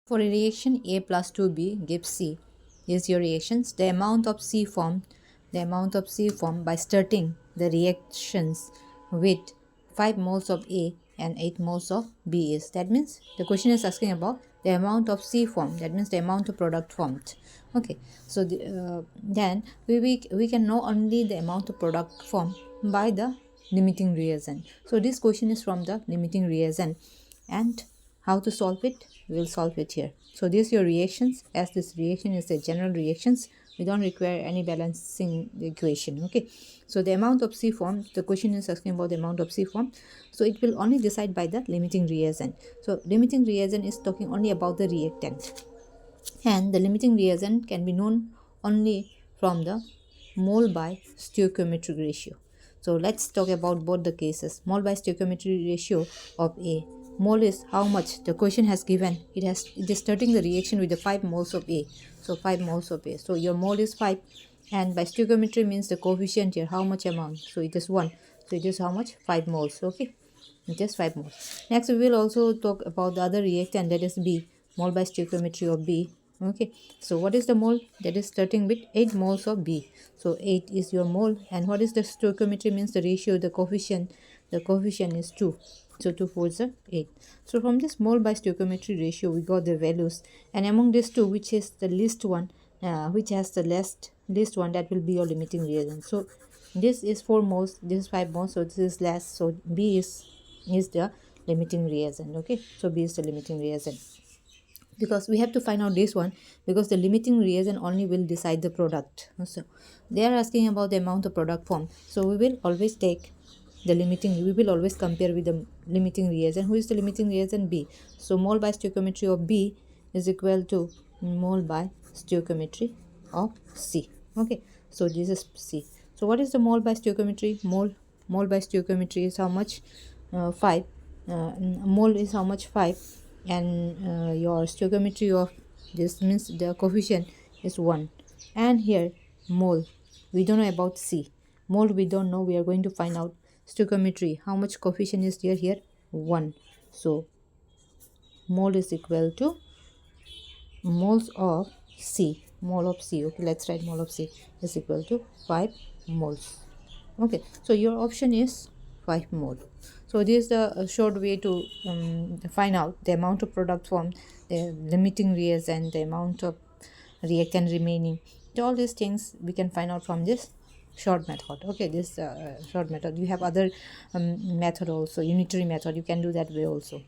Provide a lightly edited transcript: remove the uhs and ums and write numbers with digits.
For a reaction A plus 2B gives C is your reactions. The amount of C formed by starting the reactions with 5 moles of A and 8 moles of B is. That means the question is asking about the amount of C formed. That means the amount of product formed. Okay, so then we can know only the amount of product formed by the limiting reagent. So this question is from the limiting reagent, and how to solve it, we will solve it here. So these your reactions. As this reaction is a general reactions, we don't require any balancing equation. Okay, so the amount of C form, the question is asking about the amount of C form, so it will only decide by the limiting reagent. So limiting reagent is talking only about the reactant, and the limiting reagent can be known only from the mole by stoichiometric ratio. So let's talk about both the cases. Mole by stoichiometric ratio of A. Mole is how much the question has given. It is starting the reaction with the 5 moles of A. So 5 moles of A. So your mole is 5, and by stoichiometry means the coefficient here, how much amount. So it is 1. So it is how much? 5 moles. Okay, just 5 moles. Next we will also talk about the other reactant, that is B. Mole by stoichiometry of B. Okay, so what is the mole? That is starting with 8 moles of B. So 8 is your mole. And what is the stoichiometry? Means the ratio, the coefficient. The coefficient is 2. So 2 4s are 8. So from this mole by stoichiometry ratio we got the values, and among these two, which is the least one, which has the least one, that will be your limiting reagent. So this is 4 moles, this is 5 moles, so this is less. So B is the limiting reagent. Okay, so B is the limiting reagent, because we have to find out this one, because the limiting reagent only will decide the product. So they are asking about the amount of product formed, so we will always take the limiting, we will always compare with the limiting reagent. Who is the limiting reagent? B. So mole by stoichiometry of B is equal to mole by stoichiometry of C. Okay, so this is C. So what is the mole by stoichiometry? Mole by stoichiometry is how much? 5. Mole is how much? 5. And your stoichiometry of this means the coefficient is 1. And here mole, we don't know about C. Mole we don't know, we are going to find out. Stoichiometry, how much coefficient is there here? 1. So mole is equal to moles of C. Mole of C. Okay, let's write mole of C is equal to 5 moles. Okay, so your option is 5 mole. So this is the short way to find out the amount of product formed, the limiting reagent, the amount of reactant remaining. All these things we can find out from this short method. Okay, this short method. You have other method also, unitary method, you can do that way also.